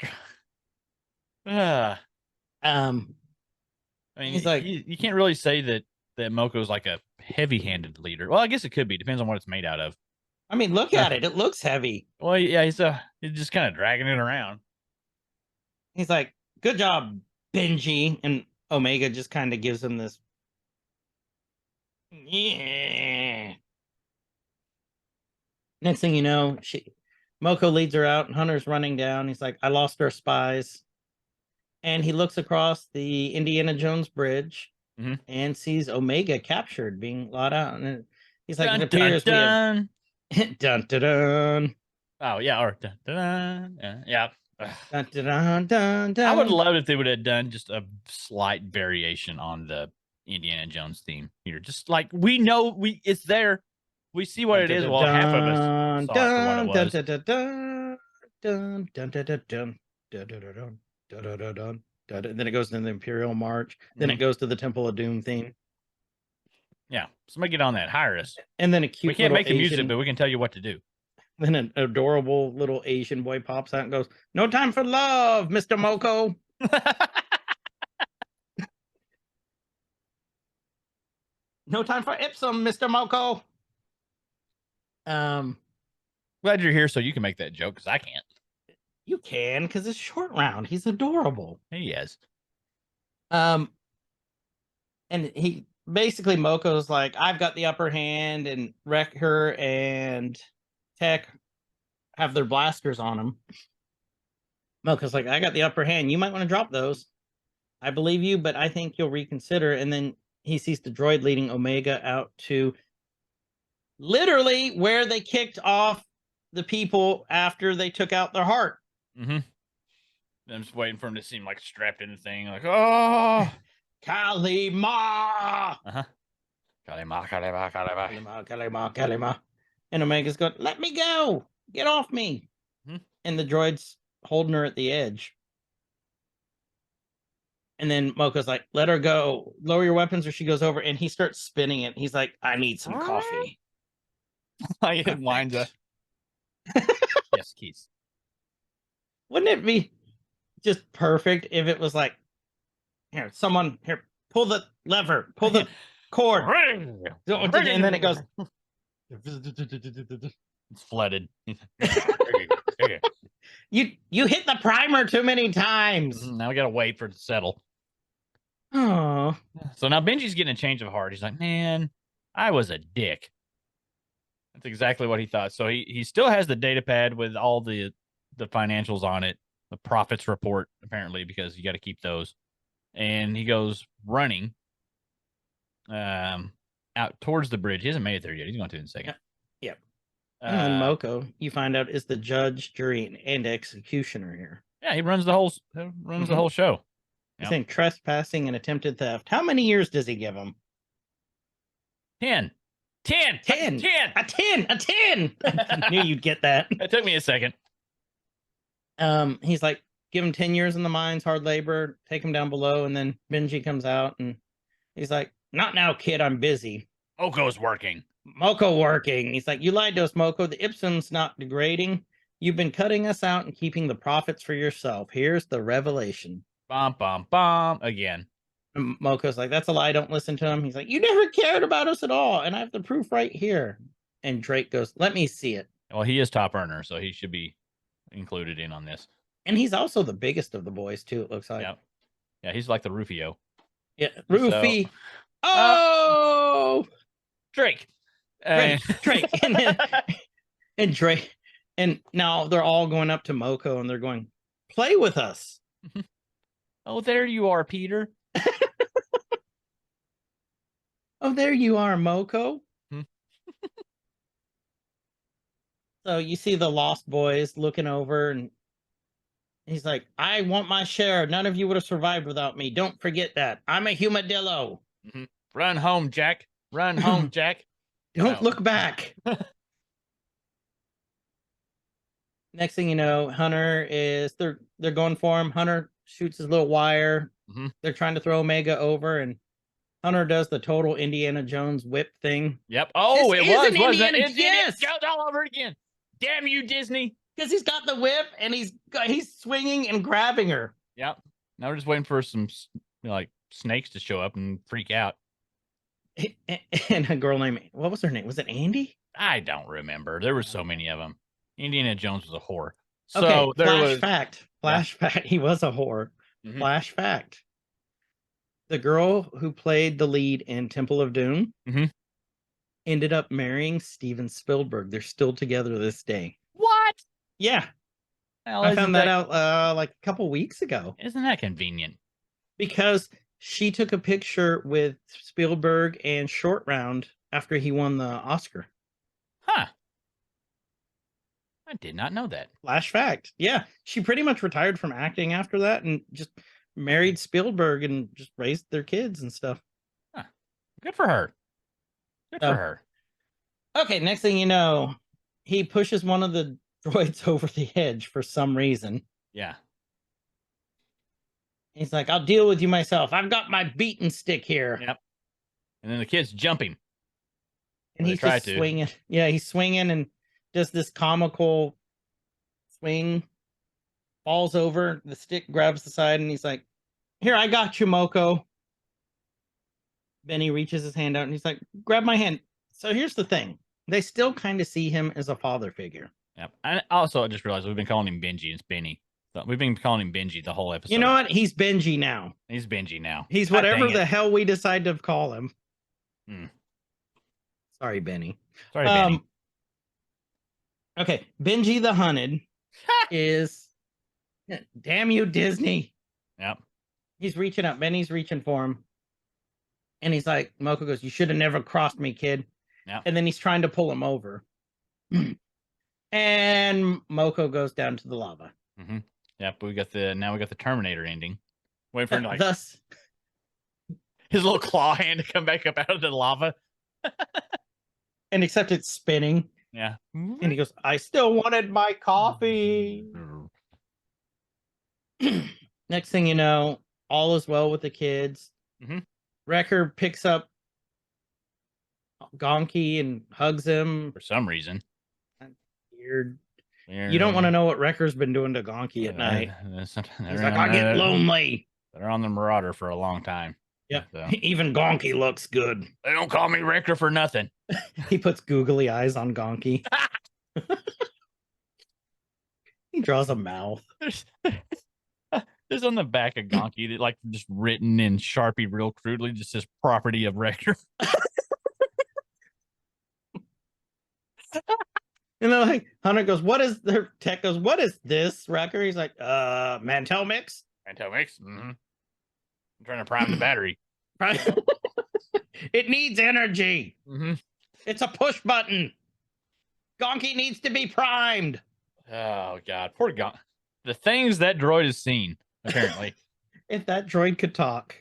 my I mean, He's like, you can't really say that Moko's like a heavy-handed leader. Well, I guess it could be. Depends on what it's made out of. I mean, look at it. It looks heavy. Well, yeah, he's just kind of dragging it around. He's like, good job, Benji. And Omega just kind of gives him this. Yeah. Next thing you know, Moko leads her out, and Hunter's running down. He's like, I lost our spies. And he looks across the Indiana Jones bridge and sees Omega captured, being let out. And he's like, dun, it appears dun, we have... dun, dun, dun. Oh, yeah, or dun, dun, dun. Yeah. Dun, dun, dun, dun, dun. I would love if they would have done just a slight variation on the Indiana Jones theme here. Just like we know it's there. We see what it is. Well, half of us saw it for what it was. Then it goes to the Imperial March. Then it goes to the Temple of Doom theme. Yeah, somebody get on that. Hire us. And then a cute. We can't make the Asian... music, but we can tell you what to do. Then an adorable little Asian boy pops out and goes, "No time for love, Mr. Moko." No time for Ipsum, Mr. Moko. Glad you're here so you can make that joke because I can't. You can, because it's Short Round. He's adorable. He is. And he basically Moko's like, I've got the upper hand, and Wrecker and Tech have their blasters on him. Moko's like, I got the upper hand. You might want to drop those. I believe you, but I think you'll reconsider. And then he sees the droid leading Omega out to literally where they kicked off the people after they took out their heart. I'm just waiting for him to seem like strapped in the thing, like, oh, Kalima. Kalima. Kalima. And Omega's going, let me go. Get off me. And the droid's holding her at the edge. And then Moko's like, let her go. Lower your weapons or she goes over. And he starts spinning it. He's like, I need some coffee. It winds up. Yes, Keith. Wouldn't it be just perfect if it was like, here, someone, here, pull the lever, pull the cord. And then it goes. It's flooded. You hit the primer too many times. Now we gotta wait for it to settle. Oh. So now Benji's getting a change of heart. He's like, man, I was a dick. That's exactly what he thought. So he still has the data pad with all the financials on it, the profits report, apparently, because you got to keep those. And he goes running out towards the bridge. He hasn't made it there yet. He's going to in a second. Yep. And then Moko, you find out, is the judge, jury, and executioner here. Yeah, he runs the whole the whole show. He's saying trespassing and attempted theft. How many years does he give him? 10. 10. 10. 10. A 10. A 10. I knew you'd get that. It took me a second. He's like, give him 10 years in the mines, hard labor, take him down below. And then Benji comes out and he's like, not now, kid, I'm busy. Moko's working. Moko working. He's like, you lied to us, Moko. The Ipsum's not degrading. You've been cutting us out and keeping the profits for yourself. Here's the revelation. Bum, bum, bum. Again. And Moko's like, that's a lie. Don't listen to him. He's like, you never cared about us at all. And I have the proof right here. And Drake goes, let me see it. Well, he is top earner, so he should be included in on this. And he's also the biggest of the boys, too, it looks like. Yeah, he's like the Rufio. Yeah, Rufy. So, oh! Drake. Drake. And Drake. And now they're all going up to Moko and they're going, play with us. Oh, there you are, Peter. Oh, there you are, Moko. So you see the Lost Boys looking over and he's like, I want my share. None of you would have survived without me. Don't forget that. I'm a humadillo. Run home, Jack. Run home, Jack. Don't look back. Next thing you know, Hunter is they're going for him. Hunter shoots his little wire. They're trying to throw Omega over, and Hunter does the total Indiana Jones whip thing. Yep. Oh, This it is was, an wasn't Indiana- it? yes! It goes all over again. Damn you, Disney. Because he's got the whip and he's swinging and grabbing her. Yep. Now we're just waiting for some like snakes to show up and freak out. And a girl named, what was her name? Was it Andy? I don't remember. There were so many of them. Indiana Jones was a whore. So Okay, there flash was fact. Flash fact. He was a whore. Flash fact. The girl who played the lead in Temple of Doom ended up marrying Steven Spielberg. They're still together to this day. What? Yeah. Hell, I found that out like a couple weeks ago. Isn't that convenient? Because she took a picture with Spielberg and Short Round after he won the Oscar. Huh. I did not know that. Flash fact. Yeah. She pretty much retired from acting after that and just married Spielberg and just raised their kids and stuff. Huh. Good for her. Good for her. Okay, next thing you know, he pushes one of the droids over the edge for some reason. Yeah. He's like, I'll deal with you myself. I've got my beating stick here. Yep. And then the kid's jumping. And he's just swinging. Yeah, he's swinging and does this comical swing, falls over, the stick grabs the side, and he's like, here, I got you, Moko. Benny reaches his hand out and he's like, grab my hand. So here's the thing. They still kind of see him as a father figure. Yep. And also, I just realized we've been calling him Benji. It's Benny. So we've been calling him Benji the whole episode. You know what? He's Benji now. He's Benji now. He's whatever the hell we decide to call him. Sorry, Benny. Sorry, Benny. Okay, Benji the Hunted is... Damn you, Disney. Yep. He's reaching up. Benny's reaching for him. And he's like, Moko goes, you should have never crossed me, kid. Yep. And then he's trying to pull him over. And Moko goes down to the lava. Yep, we got the Terminator ending. Wait for him to like Thus, his little claw hand to come back up out of the lava. and except it's spinning. Yeah. And he goes, I still wanted my coffee. Next thing you know, all is well with the kids. Wrecker picks up Gonky and hugs him. For some reason. Weird. You don't want to know what Wrecker's been doing to Gonky at night. He's like, I get lonely. They're on the Marauder for a long time. Yeah. So. Even Gonky looks good. They don't call me Wrecker for nothing. He puts googly eyes on Gonky. He draws a mouth. There's on the back of Gonky that like just written in Sharpie real crudely, just says property of Wrecker. You know, like Hunter goes, what is their tech goes, what is this, Wrecker? He's like, Mantel mix? Mantel mix? I'm trying to prime the battery. Right? It needs energy. It's a push button. Gonky needs to be primed. Oh God, poor Gonky. The things that droid has seen, apparently. If that droid could talk.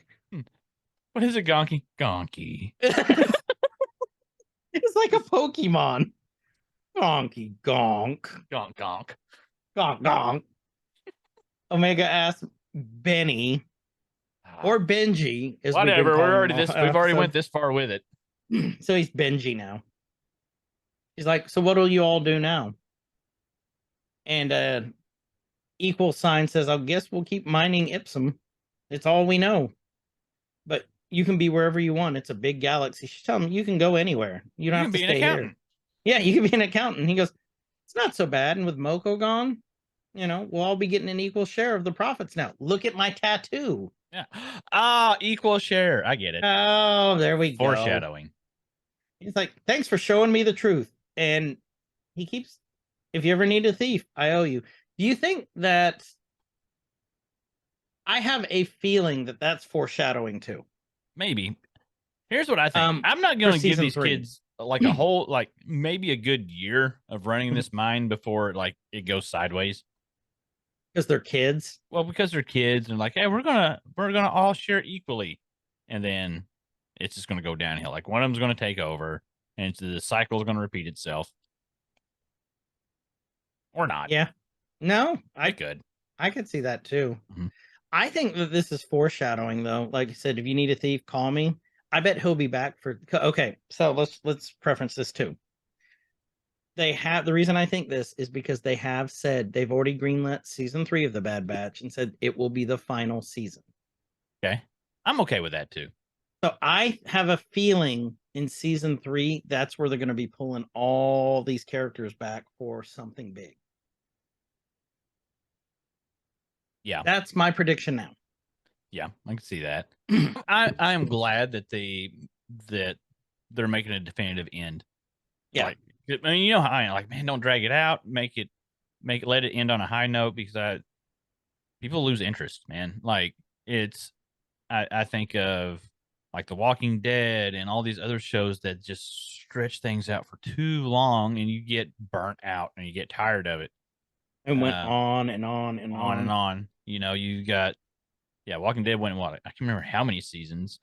What is it, Gonky? Gonky. It's like a Pokemon. Gonky gonk. Gonk gonk. Gonk gonk. Omega asks Benny or Benji. As Whatever. we've already went this far with it. So he's Benji now. He's like, so what'll you all do now? And equal sign says, I guess we'll keep mining Ipsum. It's all we know. But you can be wherever you want. It's a big galaxy. She's telling him you can go anywhere. You don't have to stay here. Yeah, you can be an accountant. He goes, it's not so bad. And with Moko gone, you know, we'll all be getting an equal share of the profits now. Look at my tattoo. Yeah. Ah, equal share. I get it. Oh, there we go. Foreshadowing. He's like, thanks for showing me the truth. And he keeps, if you ever need a thief, I owe you. Do you think that, I have a feeling that that's foreshadowing too? Maybe. Here's what I think. I'm not going to give these kids like a whole, like maybe a good year of running this mine before like it goes sideways. Because they're kids. Well, because they're kids and like, hey, we're gonna all share equally, and then it's just gonna go downhill. Like one of them's gonna take over, and the cycle is gonna repeat itself, or not. Yeah. No, I could. I could see that too. Mhm. I think that this is foreshadowing, though. Like you said, if you need a thief, call me. I bet he'll be back for. Okay, so let's preference this too. They have the reason I think this is because they have said they've already greenlit season 3 of the Bad Batch and said it will be the final season. Okay, I'm okay with that too. So I have a feeling in season 3 that's where they're going to be pulling all these characters back for something big. Yeah, that's my prediction now. Yeah, I can see that. I am glad that they're making a definitive end. Yeah. Like, I mean, you know how I am. Like, man, don't drag it out. Let it end on a high note because people lose interest, man. Like, I think of like The Walking Dead and all these other shows that just stretch things out for too long, and you get burnt out and you get tired of it. And went on and on and on and on. You know, you got Walking Dead went what? I can't remember how many seasons.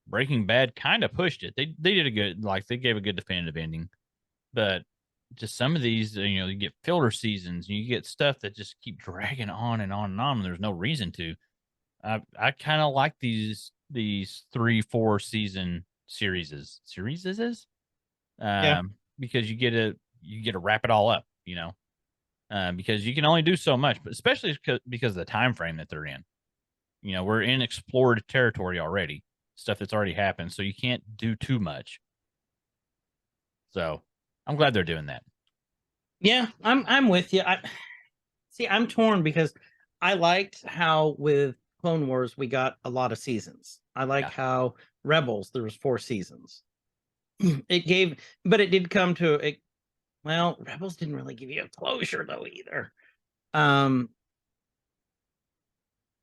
Breaking Bad kind of pushed it. They did a good, like they gave a good definitive ending, but just some of these, you know, you get filler seasons and you get stuff that just keep dragging on and on and on. And there's no reason to. I kind of like these 3-4 season series, because you get to wrap it all up, you know, because you can only do so much, but especially because of the time frame that they're in. You know, we're in explored territory already, stuff that's already happened, so you can't do too much. So I'm glad they're doing that. Yeah, I'm with you. I'm torn because I liked how with Clone Wars we got a lot of seasons. I like how Rebels there was 4 seasons. It did come to it. Well, Rebels didn't really give you a closure though either.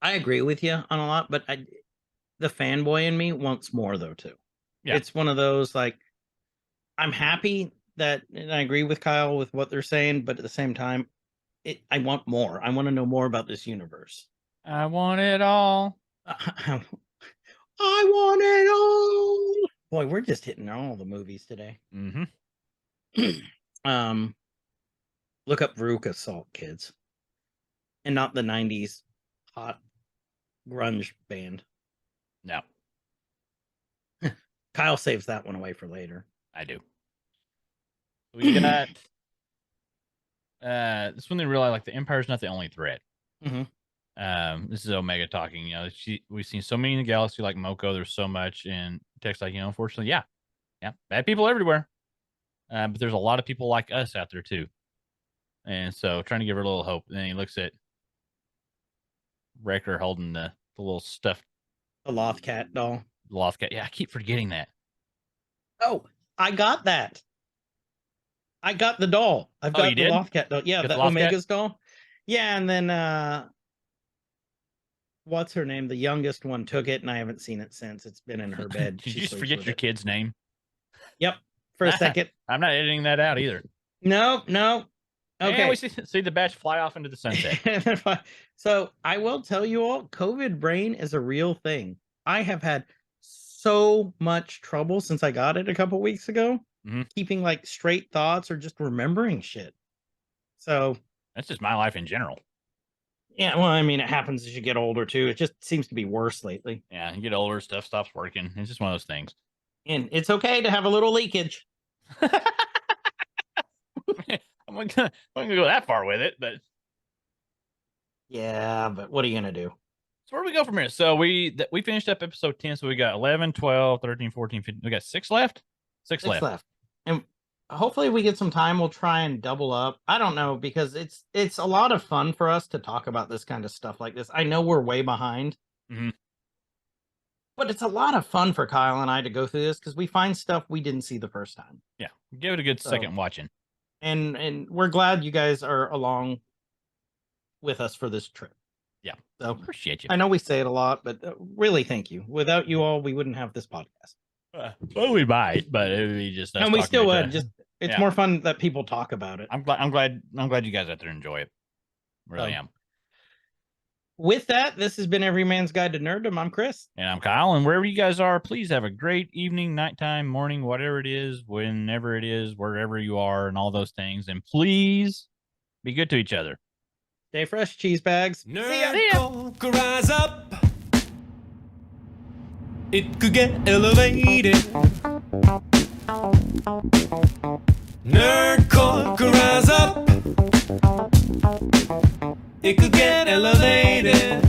I agree with you on a lot, but the fanboy in me wants more though too. Yeah. It's one of those like I'm happy that, and I agree with Kyle with what they're saying, but at the same time, I want more. I want to know more about this universe. I want it all. I want it all. Boy, we're just hitting all the movies today. Look up Veruca Salt, kids, and not the '90s hot grunge band. No. Kyle saves that one away for later. I do. We got this one they realize like the Empire's not the only threat. This is Omega talking. You know, we've seen so many in the galaxy like Moko. There's so much, and Tech's like, you know, unfortunately, yeah, bad people everywhere. But there's a lot of people like us out there too. And so trying to give her a little hope. And then he looks at Wrecker holding the little stuffed the Lothcat doll. Lothcat. Yeah, I keep forgetting that. Oh, I got that. I got the doll. I've got the Lothcat doll. Yeah, the Omega's doll. Yeah, and then what's her name? The youngest one took it, and I haven't seen it since. It's been in her bed. Did you just forget your kid's name? Yep, for a second. I'm not editing that out either. No. Okay. And we see the batch fly off into the sunset. So I will tell you all, COVID brain is a real thing. I have had so much trouble since I got it a couple weeks ago, keeping like straight thoughts or just remembering shit. So that's just my life in general. Yeah, well, I mean, it happens as you get older too. It just seems to be worse lately. Yeah, you get older, stuff stops working. It's just one of those things. And it's okay to have a little leakage. I'm not gonna go that far with it, but yeah, but what are you gonna do? So where do we go from here? So we finished up episode 10, so we got 11, 12, 13, 14, 15. We got 6 left. Six left. And hopefully we get some time. We'll try and double up. I don't know, because it's a lot of fun for us to talk about this kind of stuff like this. I know we're way behind. But it's a lot of fun for Kyle and I to go through this because we find stuff we didn't see the first time. Yeah, give it a good second watching. And we're glad you guys are along with us for this trip. Yeah, so appreciate you. I know we say it a lot, but really thank you. Without you all, we wouldn't have this podcast. Well, we might, but it would be just us. And we still would. Just it's more fun that people talk about it. I'm glad you guys out there enjoy it. Really am. With that, this has been Every Man's Guide to Nerddom. I'm Chris. And I'm Kyle. And wherever you guys are, please have a great evening, nighttime, morning, whatever it is, whenever it is, wherever you are, and all those things. And please be good to each other. Stay fresh, cheese bags. See ya. Nerdcore could rise up. It could get elevated. Nerdcore could rise up. It could get elevated.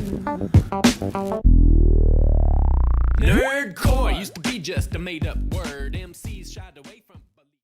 Nerdcore used to be just a made up word. MCs shied away from